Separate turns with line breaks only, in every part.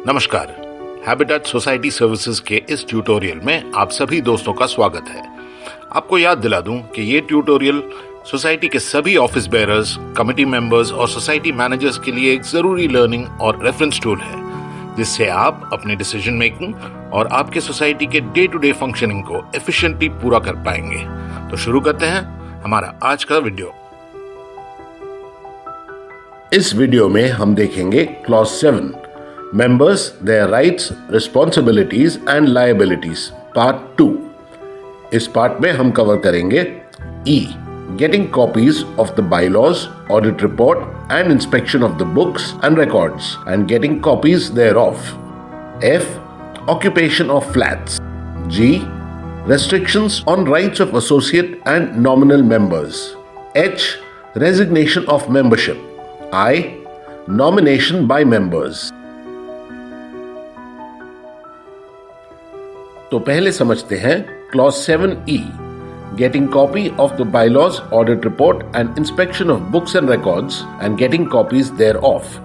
नमस्कार, habitat society services के इस ट्यूटोरियल में आप सभी दोस्तों का स्वागत है। आपको याद दिला दूं कि ये ट्यूटोरियल सोसाइटी के सभी ऑफिस बेयरर्स, कमिटी मेंबर्स और सोसाइटी मैनेजर्स के लिए एक जरूरी लर्निंग और रेफरेंस टूल है, जिससे आप अपने डिसीजन मेकिंग और आपके सोसाइटी के डे टू डे फंक्शनिंग को एफिशिएंटली पूरा कर पाएंगे। तो शुरू करते हैं हमारा आज का वीडियो। इस वीडियो में हम देखेंगे clause 7 Members, their rights, responsibilities and liabilities, Part 2। इस पार्ट में हम कवर करेंगे E. Getting copies of the bylaws, audit report and inspection of the books and records and getting copies thereof. F. Occupation of flats. G. Restrictions on rights of associate and nominal members. H. Resignation of membership. I. Nomination by members. तो पहले समझते हैं clause 7E, getting copy of the bylaws, audit report and inspection of books and records and getting copies thereof.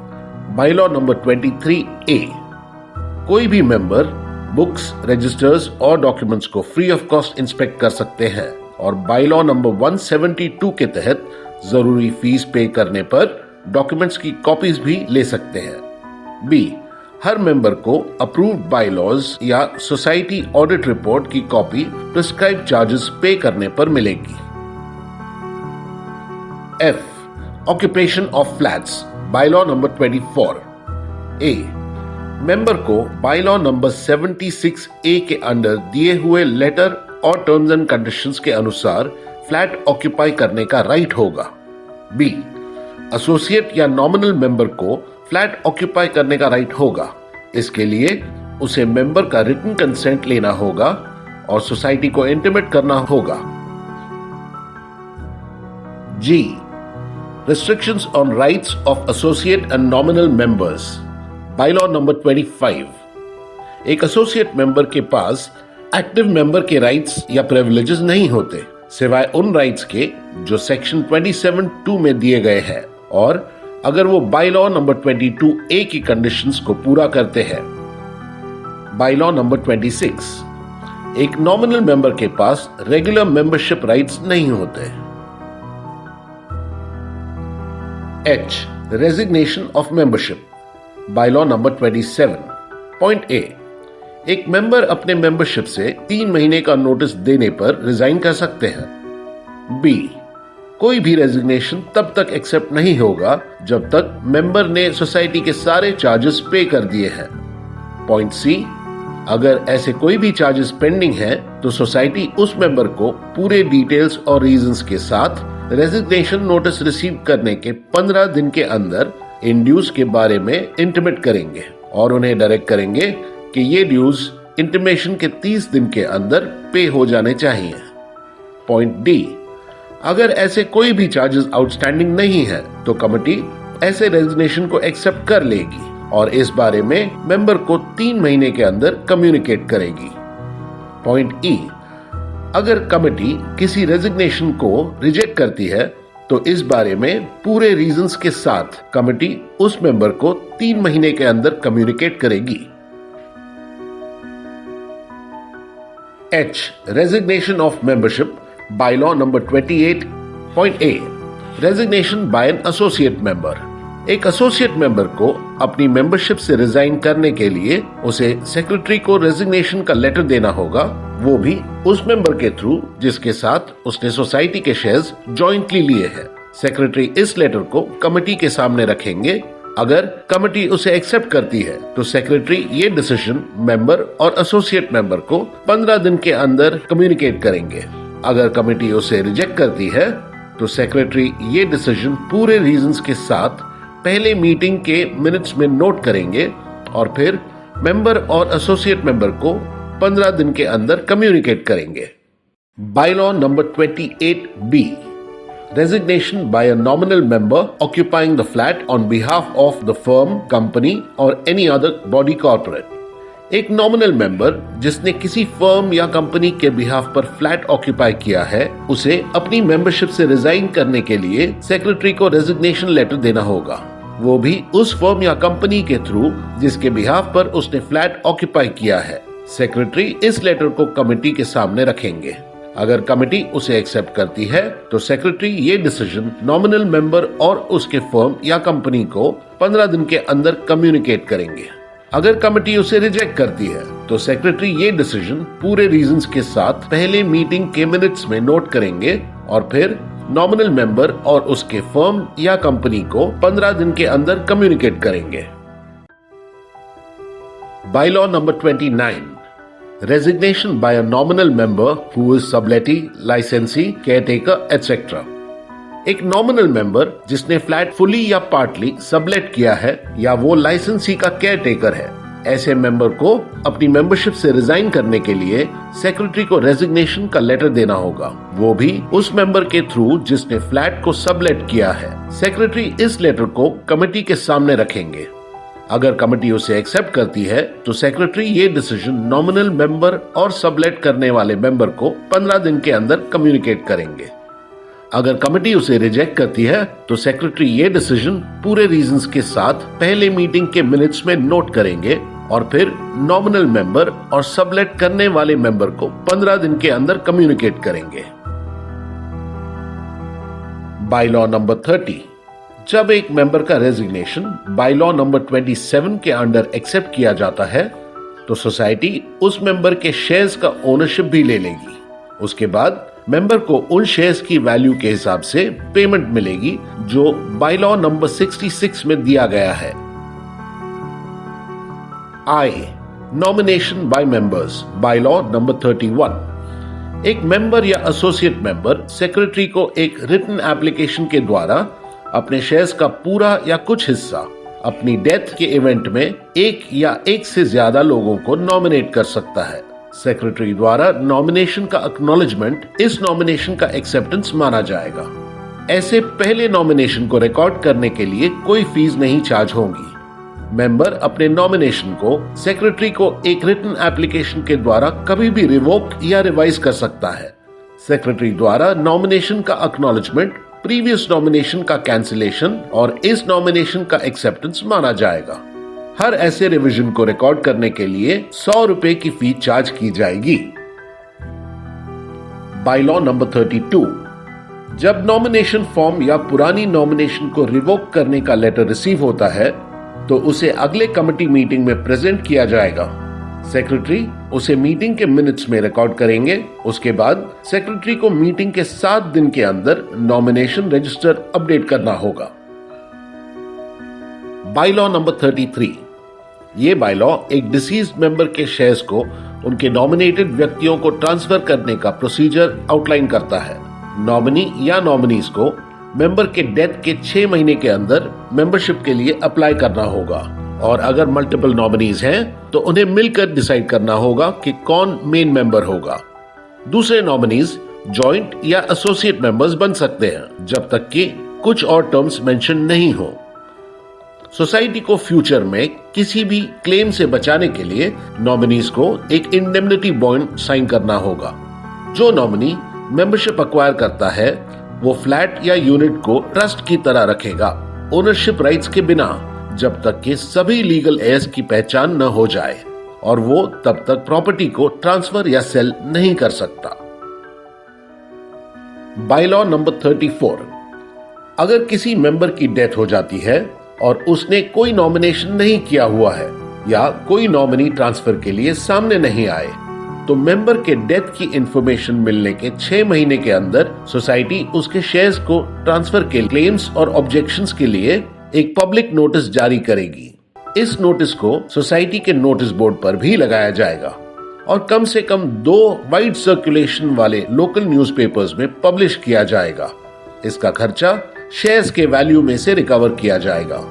Bylaw number 23A, कोई भी member books, registers और documents को free of cost inspect कर सकते हैं और bylaw number 172 के तहत जरूरी फीस पे करने पर डॉक्यूमेंट्स की कॉपीज भी ले सकते हैं। बी, हर मेंबर को अप्रूव्ड बायलॉज या सोसाइटी ऑडिट रिपोर्ट की कॉपी प्रिस्क्राइब चार्जेस पे करने पर मिलेगी। F. Occupation of flats, bylaw number 24। A. Member को बायलॉ नंबर 76A के अंडर दिए हुए लेटर और टर्म्स एंड कंडीशंस के अनुसार फ्लैट ऑक्यूपाई करने का राइट होगा। B. एसोसिएट या नॉमिनल मेंबर को फ्लैट ऑक्यूपाई करने का राइट होगा। इसके लिए उसे मेंबर का रिटन कंसेंट लेना होगा और सोसाइटी को इंटीमेट करना होगा। G. Restrictions on rights of associate and nominal members, bylaw number 25। एक एसोसिएट मेंबर के पास एक्टिव मेंबर के राइट्स या प्रिविलेजेस नहीं होते, सिवाय उन राइट्स के जो सेक्शन 27(2) में दिए गए हैं, और अगर वो बायलॉ नंबर 22A की कंडीशंस को पूरा करते हैं। बायलॉ नंबर 26, एक नॉमिनल मेंबर के पास रेगुलर मेंबरशिप राइट्स नहीं होते। H. Resignation of membership, bylaw number 27। Point A, एक मेंबर अपने मेंबरशिप से 3 महीने का नोटिस देने पर रिजाइन कर सकते हैं। B. कोई भी रेजिग्नेशन तब तक एक्सेप्ट नहीं होगा जब तक मेंबर ने सोसाइटी के सारे चार्जेस पे कर दिए हैं। पॉइंट C, अगर ऐसे कोई भी चार्जेस पेंडिंग हैं तो सोसाइटी उस मेंबर को पूरे डिटेल्स और रीजंस के साथ रेजिग्नेशन नोटिस रिसीव करने के 15 दिन के अंदर इन ड्यूज के बारे में इंटीमेट करेंगे और उन्हें डायरेक्ट करेंगे कि ये ड्यूज इंटीमेशन के 30 दिन के अंदर पे हो जाने चाहिए। पॉइंट D, अगर ऐसे कोई भी चार्जेस आउटस्टैंडिंग नहीं है तो कमिटी ऐसे रेजिग्नेशन को एक्सेप्ट कर लेगी और इस बारे में मेंबर को 3 महीने के अंदर कम्युनिकेट करेगी। पॉइंट E, अगर कमिटी किसी रेजिग्नेशन को रिजेक्ट करती है तो इस बारे में पूरे रीजंस के साथ कमिटी उस मेंबर को 3 महीने के अंदर कम्युनिकेट करेगी। H. Resignation of membership, bylaw number 28। Point A, resignation by an associate member. एक एसोसिएट मेंबर को अपनी मेंबरशिप से रिजाइन करने के लिए उसे सेक्रेटरी को रेजिग्नेशन का लेटर देना होगा, वो भी उस मेंबर के थ्रू जिसके साथ उसने सोसाइटी के शेयर्स जॉइंटली लिए हैं। सेक्रेटरी इस लेटर को कमिटी के सामने रखेंगे। अगर कमिटी उसे एक्सेप्ट करती है तो सेक्रेटरी ये डिसीजन मेंबर और एसोसिएट मेंबर को 15 दिन के अंदर कम्युनिकेट करेंगे। अगर कमिटी उसे रिजेक्ट करती है तो सेक्रेटरी ये डिसीजन पूरे रीजंस के साथ पहले मीटिंग के मिनट्स में नोट करेंगे और फिर मेंबर और एसोसिएट मेंबर को 15 दिन के अंदर कम्युनिकेट करेंगे। Bylaw number 28B, resignation by a nominal member occupying the flat on behalf of the firm, company और एनी अदर बॉडी कॉर्पोरेट। एक नॉमिनल मेंबर जिसने किसी फर्म या कंपनी के बिहाफ पर फ्लैट ऑक्यूपाई किया है, उसे अपनी मेंबरशिप से रिजाइन करने के लिए सेक्रेटरी को रेजिग्नेशन लेटर देना होगा। वो भी उस फर्म या कंपनी के थ्रू जिसके बिहाफ पर उसने फ्लैट ऑक्यूपाई किया है। सेक्रेटरी इस लेटर को कमेटी के सामने रखेंगे। अगर कमेटी उसे एक्सेप्ट करती है तो सेक्रेटरी ये डिसीजन नॉमिनल मेंबर और उसके फर्म या कंपनी को 15 दिन के अंदर कम्युनिकेट करेंगे। अगर कमेटी उसे रिजेक्ट करती है तो सेक्रेटरी ये डिसीजन पूरे रीजंस के साथ पहले मीटिंग के मिनट्स में नोट करेंगे और फिर नॉमिनल मेंबर और उसके फर्म या कंपनी को 15 दिन के अंदर कम्युनिकेट करेंगे। Bylaw number 29, resignation by a nominal member who is sublettee, licensee, caretaker etcetera. एक नॉमिनल मेंबर जिसने फ्लैट फुली या पार्टली सबलेट किया है या वो लाइसेंसी का केयरटेकर है, ऐसे मेंबर को अपनी मेंबरशिप से रिजाइन करने के लिए सेक्रेटरी को रेजिग्नेशन का लेटर देना होगा, वो भी उस मेंबर के थ्रू जिसने फ्लैट को सबलेट किया है। सेक्रेटरी इस लेटर को कमेटी के सामने रखेंगे। अगर कमेटी उसे एक्सेप्ट करती है तो सेक्रेटरी ये डिसीजन नॉमिनल मेंबर और सबलेट करने वाले मेंबर को 15 दिन के अंदर कम्युनिकेट करेंगे। अगर कमेटी उसे रिजेक्ट करती है तो सेक्रेटरी ये डिसीजन पूरे रीजंस के साथ पहले मीटिंग के मिनट्स में नोट करेंगे और फिर नॉमिनल मेंबर और सबलेट करने वाले मेंबर को 15 दिन के अंदर कम्युनिकेट करेंगे। बायलॉ नंबर 30, जब एक मेंबर का रेजिग्नेशन बायलॉ नंबर 27 के अंडर एक्सेप्ट किया जाता है तो सोसाइटी उस मेंबर के शेयर्स का ओनरशिप भी ले लेगी। उसके बाद मेंबर को उन शेयर्स की वैल्यू के हिसाब से पेमेंट मिलेगी जो बायलॉ नंबर 66 में दिया गया है। I, nomination by members, bylaw number 31। एक मेंबर या एसोसिएट मेंबर सेक्रेटरी को एक रिटन एप्लीकेशन के द्वारा अपने शेयर्स का पूरा या कुछ हिस्सा अपनी डेथ के इवेंट में एक या एक से ज्यादा लोगों को नॉमिनेट कर सकता है। सेक्रेटरी द्वारा नॉमिनेशन का एक्नॉलेजमेंट इस नॉमिनेशन का एक्सेप्टेंस माना जाएगा। ऐसे पहले नॉमिनेशन को रिकॉर्ड करने के लिए कोई फीस नहीं चार्ज होगी। मेंबर अपने नॉमिनेशन को सेक्रेटरी को एक रिटन एप्लीकेशन के द्वारा कभी भी रिवोक या रिवाइज कर सकता है। सेक्रेटरी द्वारा नॉमिनेशन का एक्नॉलेजमेंट प्रीवियस नॉमिनेशन का कैंसिलेशन और इस नॉमिनेशन का एक्सेप्टेंस माना जाएगा। हर ऐसे रिवीजन को रिकॉर्ड करने के लिए 100 रुपए की फीस चार्ज की जाएगी। बायलॉ नंबर 32, जब नॉमिनेशन फॉर्म या पुरानी नॉमिनेशन को रिवोक करने का लेटर रिसीव होता है तो उसे अगले कमेटी मीटिंग में प्रेजेंट किया जाएगा। सेक्रेटरी उसे मीटिंग के मिनट्स में रिकॉर्ड करेंगे। उसके बाद सेक्रेटरी को मीटिंग के 7 दिन के अंदर नॉमिनेशन रजिस्टर अपडेट करना होगा। बायलॉ नंबर 33, ये बायलॉ एक डिसीज्ड मेंबर के शेयर्स को उनके नॉमिनेटेड व्यक्तियों को ट्रांसफर करने का प्रोसीजर आउटलाइन करता है। नॉमिनी या नॉमिनीज को मेंबर के डेथ के 6 महीने के अंदर मेंबरशिप के लिए अप्लाई करना होगा और अगर मल्टीपल नॉमिनीज हैं तो उन्हें मिलकर डिसाइड करना होगा कि कौन मेन मेंबर होगा। दूसरे नॉमिनीज जॉइंट या एसोसिएट मेंबर्स बन सकते हैं जब तक कि कुछ और टर्म्स मेंशन नहीं हो। सोसाइटी को फ्यूचर में किसी भी क्लेम से बचाने के लिए नॉमिनीज को एक इंडेमनिटी बॉन्ड साइन करना होगा। जो नॉमिनी मेंबरशिप अक्वायर करता है वो फ्लैट या यूनिट को ट्रस्ट की तरह रखेगा, ओनरशिप राइट्स के बिना, जब तक कि सभी लीगल एयर्स की पहचान न हो जाए और वो तब तक प्रॉपर्टी को ट्रांसफर या सेल नहीं कर सकता। बायलॉ नंबर 34, अगर किसी मेंबर की डेथ हो जाती है और उसने कोई नॉमिनेशन नहीं किया हुआ है या कोई नॉमिनी ट्रांसफर के लिए सामने नहीं आए तो मेंबर के डेथ की इंफॉर्मेशन मिलने के 6 महीने के अंदर सोसाइटी उसके शेयर्स को ट्रांसफर के क्लेम्स और ऑब्जेक्शंस के लिए एक पब्लिक नोटिस जारी करेगी। इस नोटिस को सोसाइटी के नोटिस बोर्ड पर भी लगाया जाएगा और कम से कम 2 वाइड सर्कुलेशन वाले लोकल न्यूज़पेपर्स में पब्लिश किया जाएगा। इसका खर्चा शेयर्स के वैल्यू में से रिकवर किया जाएगा।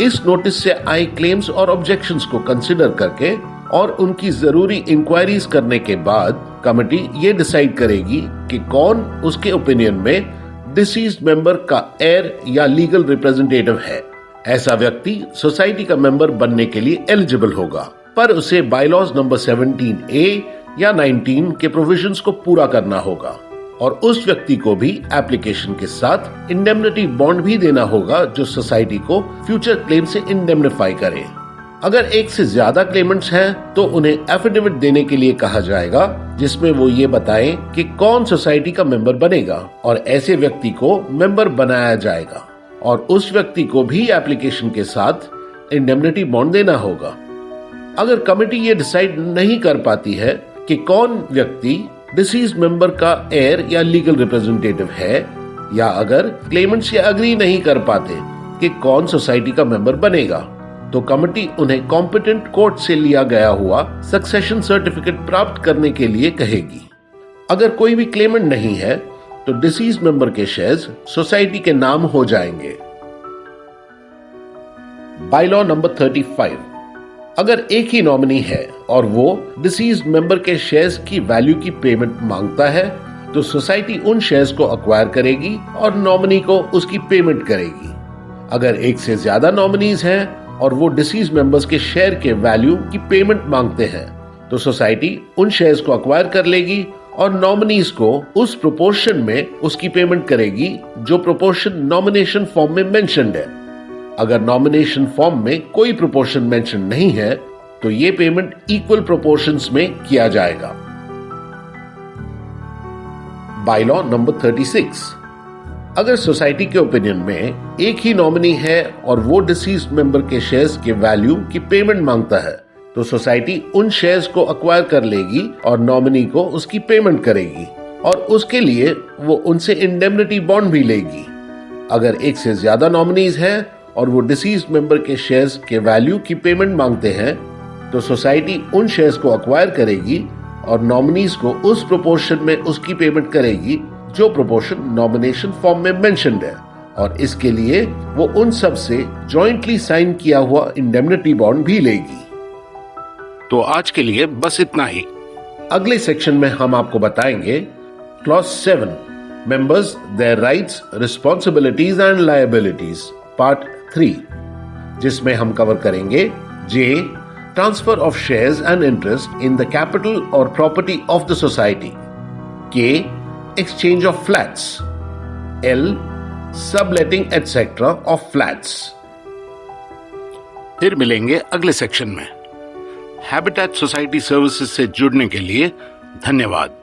इस नोटिस से आए क्लेम्स और ऑब्जेक्शंस को कंसिडर करके और उनकी जरूरी इंक्वायरीज करने के बाद कमेटी ये डिसाइड करेगी कि कौन उसके ओपिनियन में डिसीज्ड मेंबर का एयर या लीगल रिप्रेजेंटेटिव है। ऐसा व्यक्ति सोसाइटी का मेंबर बनने के लिए एलिजिबल होगा, पर उसे बायलॉज नंबर 17A या 19 के प्रोविजंस को पूरा करना होगा। और उस व्यक्ति को भी एप्लीकेशन के साथ इंडेमनिटी बॉन्ड भी देना होगा जो सोसाइटी को फ्यूचर क्लेम से इंडेमनिफाई करे। अगर एक से ज्यादा क्लेमेंट्स हैं, तो उन्हें एफिडेविट देने के लिए कहा जाएगा जिसमें वो ये बताएं कि कौन सोसाइटी का मेंबर बनेगा और ऐसे व्यक्ति को मेंबर बनाया जाएगा और उस व्यक्ति को भी एप्लीकेशन के साथ इंडेमनिटी बॉन्ड देना होगा। अगर कमेटी ये डिसाइड नहीं कर पाती है कि कौन व्यक्ति डिसीज मेंबर का हेयर या लीगल रिप्रेजेंटेटिव है, या अगर क्लेमेंट्स ये अग्री नहीं कर पाते कि कौन सोसाइटी का मेंबर बनेगा, तो कमेटी उन्हें कॉम्पिटेंट कोर्ट से लिया गया हुआ सक्सेशन सर्टिफिकेट प्राप्त करने के लिए कहेगी। अगर कोई भी क्लेमेंट नहीं है तो डिसीज मेंबर के शेयर्स सोसाइटी के नाम हो जाएंगे। बायलॉ नंबर 35, अगर एक ही नॉमिनी है और वो डिसीज मेंबर के शेयर्स की वैल्यू की पेमेंट मांगता है, तो सोसाइटी उन शेयर्स को अक्वायर करेगी और नॉमिनी को उसकी पेमेंट करेगी। अगर एक से ज्यादा नॉमिनीज हैं और वो डिसीज मेंबर्स के शेयर के वैल्यू की पेमेंट मांगते हैं, तो सोसाइटी उन शेयर्स को अक्वायर कर लेगी और नॉमिनीज को उस प्रोपोर्शन में उसकी पेमेंट करेगी जो प्रोपोर्शन नॉमिनेशन फॉर्म में मेंशन्ड है। अगर नॉमिनेशन फॉर्म में कोई प्रोपोर्शन मेंशन नहीं है, तो ये पेमेंट इक्वल प्रोपोर्शंस में किया जाएगा। बायलॉ नंबर 36, अगर सोसाइटी के ओपिनियन में एक ही नॉमिनी है और वो डिसीज मेंबर के शेयर्स के वैल्यू की पेमेंट मांगता है, तो सोसाइटी उन शेयर्स को अक्वायर कर लेगी और नॉमिनी को उसकी पेमेंट करेगी और उसके लिए वो उनसे इंडेमनिटी बॉन्ड भी लेगी। अगर एक से ज्यादा नॉमिनीज हैं और वो डिसीज मेंबर के शेयर्स के वैल्यू की पेमेंट मांगते हैं, तो सोसाइटी उन शेयर्स को अक्वायर करेगी और नॉमिनीज को उस प्रोपोर्शन में उसकी पेमेंट करेगी जो प्रोपोर्शन नॉमिनेशन फॉर्म में मेंशन्ड है, और इसके लिए वो उन सब से जॉइंटली साइन किया हुआ इंडेमनिटी बॉन्ड भी लेगी। तो आज के लिए बस इतना ही। अगले सेक्शन में हम आपको बताएंगे clause 7, members, their rights, responsibilities and liabilities, part 3, जिसमें हम कवर करेंगे J, transfer of shares and interest in the capital और property of the society, K, exchange of flats, L, subletting etc. of flats। फिर मिलेंगे अगले section में। Habitat society services से जुड़ने के लिए धन्यवाद।